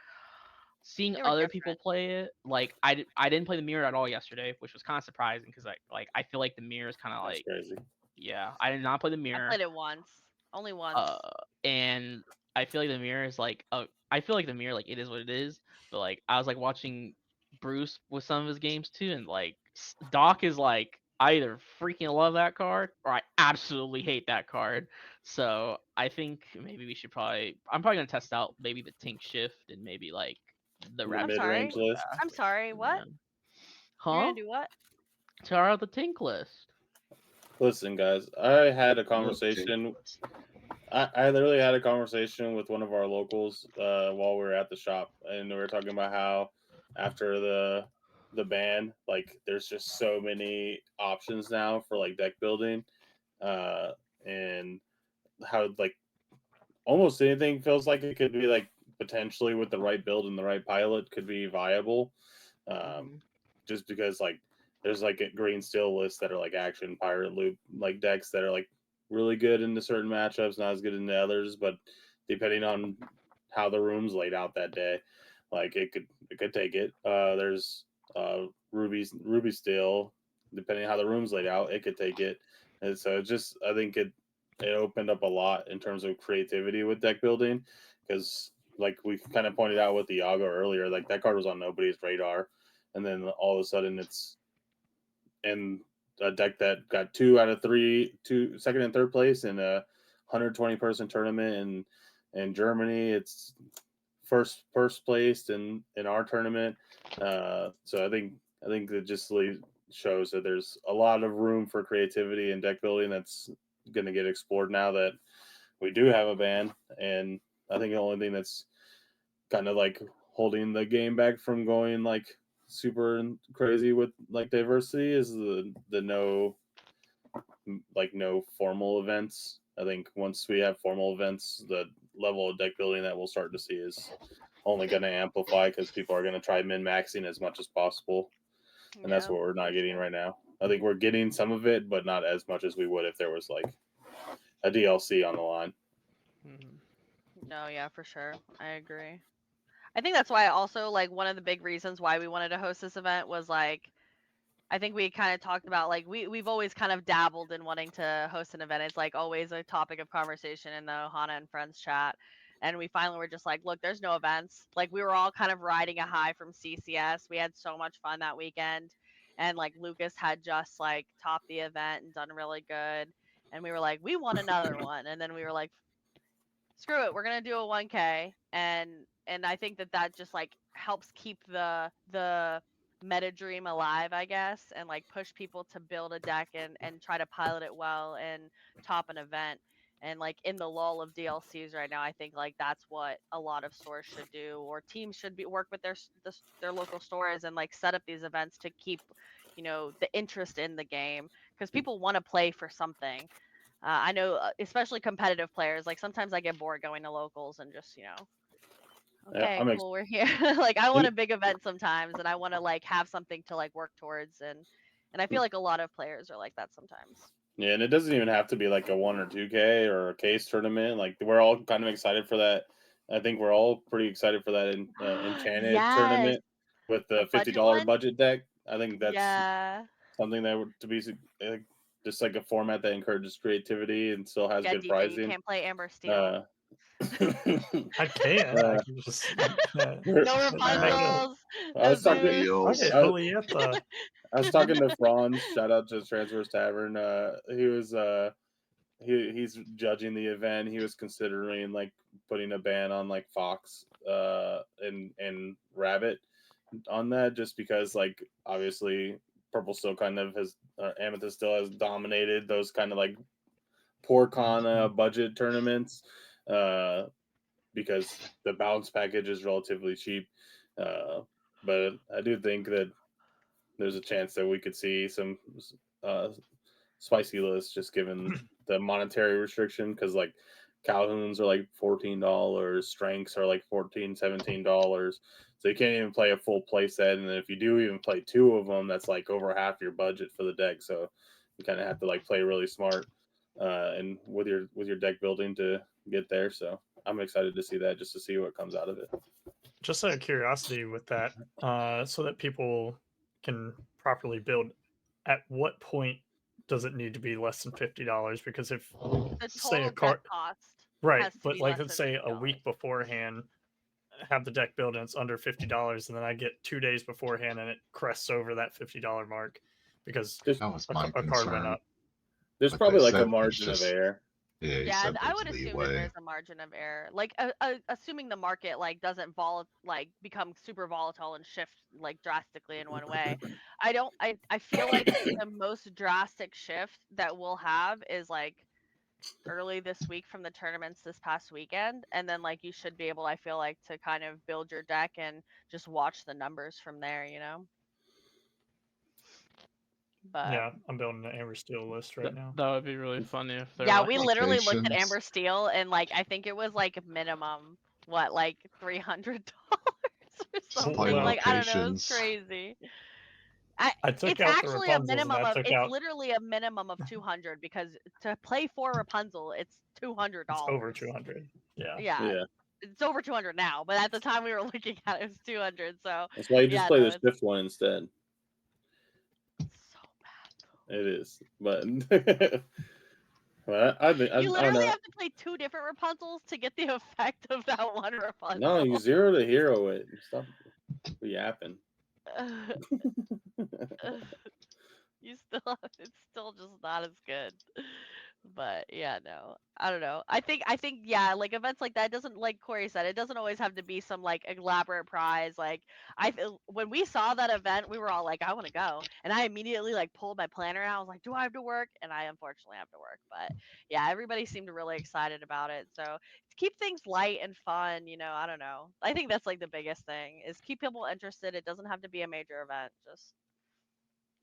seeing They were other people different. play it. Like I didn't play the mirror at all yesterday, which was kind of surprising because I feel like the mirror is kind of That's like crazy. yeah, I did not play the I mirror. played it once. Only once. uh and I feel like the mirror is like I feel like the mirror like it is what it is, but like I was like watching Bruce with some of his games too, and like Doc is like I either freaking love that card or I absolutely hate that card. So I think maybe I'm probably gonna test out maybe the Tink Shift and maybe like the The I'm Rabbit mid range sorry. list. I'm sorry. What? Yeah. You're Huh? gonna do what? Try out the Tink list. Listen, guys, I had a I love conversation. Tinkless. I literally had a conversation with one of our locals while we were at the shop, and we were talking about how after the ban, like there's just so many options now for like deck building, uh, and how like almost anything feels like it could be like potentially with the right build and the right pilot could be viable. Um, Mhm. just because like there's like a green steel list that are like action pirate loop like decks that are like really good into certain matchups, not as good into others, but depending on how the room's laid out that day, like it could take it. There's ruby steel, depending on how the room's laid out, it could take it. And so it just I think it opened up a lot in terms of creativity with deck building because like we kind of pointed out with the Yago earlier, like that card was on nobody's radar, and then all of a sudden it's in a deck that got 2 out of 3, second and third place in a 120 person tournament in Germany. It's first place in our tournament. So I think it just shows that there's a lot of room for creativity and deck building that's going to get explored now that we do have a ban. And I think the only thing that's kind of like holding the game back from going like super crazy with like diversity is the no formal events. I think once we have formal events, the level of deck building that we'll start to see is only going to amplify because people are going to try min-maxing as much as possible. And that's what we're not getting right now. I think we're getting some of it, but not as much as we would if there was like a DLC on the line. No, yeah, for sure. I agree. I think that's why also like one of the big reasons why we wanted to host this event was like I think we kind of talked about like we've always kind of dabbled in wanting to host an event. It's like always a topic of conversation in the Ohana and Friends chat. And we finally were just like, look, there's no events. Like we were all kind of riding a high from CCS. We had so much fun that weekend. And like Lucas had just like topped the event and done really good. And we were like, we want another one. And then we were like, screw it, we're gonna do a 1K. And I think that just like helps keep the meta dream alive, I guess, and like push people to build a deck and try to pilot it well and top an event. And like in the lull of DLCs right now, I think like that's what a lot of stores should do, or teams should work with their local stores and like set up these events to keep, the interest in the game, because people want to play for something. I know, especially competitive players. Like sometimes I get bored going to locals and just, okay, cool, we're here. Like I want a big event sometimes, and I want to like have something to like work towards, and I feel like a lot of players are like that sometimes. Yeah, and it doesn't even have to be like a 1 or 2K or a case tournament. Like we're all kind of excited for that. I think we're all pretty excited for that Enchanted tournament with the $50 budget deck. I think that's something that would to be just like a format that encourages creativity and still has good DJ, pricing. You can't play Amber Steel. I can. I can just no Rapunzels. I was talking to Franz. Shout out to Transverse Tavern. He was he's judging the event. He was considering like putting a ban on like Fox and Rabbit on that, just because like obviously Purple still kind of has Amethyst still has dominated those kind of like poor con budget tournaments. Because the balance package is relatively cheap. But I do think that there's a chance that we could see some spicy lists just given the monetary restriction, because like Calhoun's are like $14, Strengths are like $14, $17. So you can't even play a full play set. And if you do even play 2 of them, that's like over half your budget for the deck. So you kind of have to like play really smart and with your deck building to get there. So I'm excited to see that, just to see what comes out of it. Just out of curiosity with that, so that people can properly build, at what point does it need to be less than $50? Because if say a card cost, right, but like let's say a week beforehand, have the deck build and it's under $50, and then I get 2 days beforehand and it crests over that $50 mark because a card went up. There's probably like a margin of error. Yeah, I would assume that there's a margin of error. Like, assuming the market like doesn't become super volatile and shift like drastically in one way. I feel like the most drastic shift that we'll have is like early this week from the tournaments this past weekend, and then like you should be able, I feel like, to kind of build your deck and just watch the numbers from there. But yeah, I'm building an Amber Steel list right now. That would be really funny if there. Yeah, we literally looked at Amber Steel, and like I think it was like minimum like $300 or something. Like I don't know, it's crazy. It's actually a minimum of. It's literally a minimum of 200, because to play 4 Rapunzel, it's $200. It's over 200. Yeah. It's over 200 now, but at the time we were looking at it, it was 200. So that's why you just play the Shift one instead. It is, but well, you literally have to play 2 different Rapunzels to get the effect of that one Rapunzel. No, you 0 to hero it. Stop yapping. you still it's still just not as good. But yeah, no. I don't know. I think yeah, like events like that doesn't, like Corey said, it doesn't always have to be some like elaborate prize. Like when we saw that event, we were all like, I want to go. And I immediately like pulled my planner out. I was like, do I have to work? And I unfortunately have to work. But yeah, everybody seemed really excited about it. So to keep things light and fun, I don't know. I think that's like the biggest thing is keep people interested. It doesn't have to be a major event, just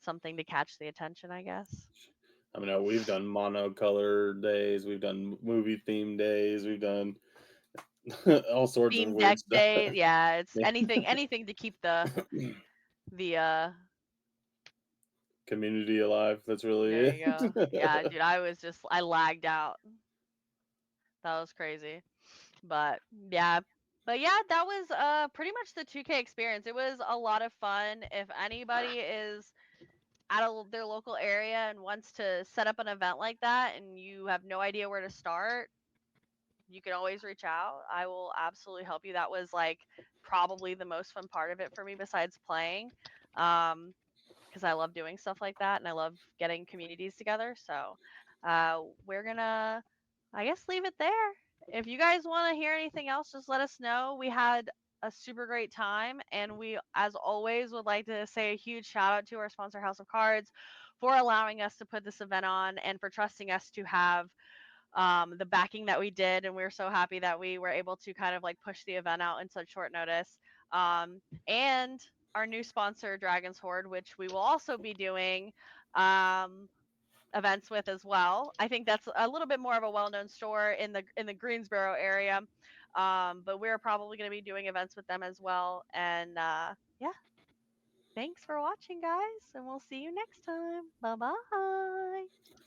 something to catch the attention, I guess. I mean, we've done monocolor days, we've done movie theme days, we've done all sorts of Theme weird deck stuff. day, yeah, it's Yeah. anything to keep the Community alive. That's really there it. you go. Yeah, dude, I lagged out. That was crazy. But yeah. But yeah, that was pretty much the 2K experience. It was a lot of fun. If anybody is at their local area and wants to set up an event like that and you have no idea where to start, you can always reach out. I will absolutely help you. That was like probably the most fun part of it for me besides playing. Because I love doing stuff like that and I love getting communities together. So we're gonna, I guess, leave it there. If you guys want to hear anything else, just let us know. We had a super great time, and we, as always, would like to say a huge shout out to our sponsor, House of Cards, for allowing us to put this event on and for trusting us to have the backing that we did. And we are so happy that we were able to kind of like push the event out in such short notice. And our new sponsor, Dragon's Horde, which we will also be doing events with as well. I think that's a little bit more of a well-known store in the Greensboro area, but we're probably going to be doing events with them as well. And yeah, thanks for watching, guys, and we'll see you next time. Bye bye.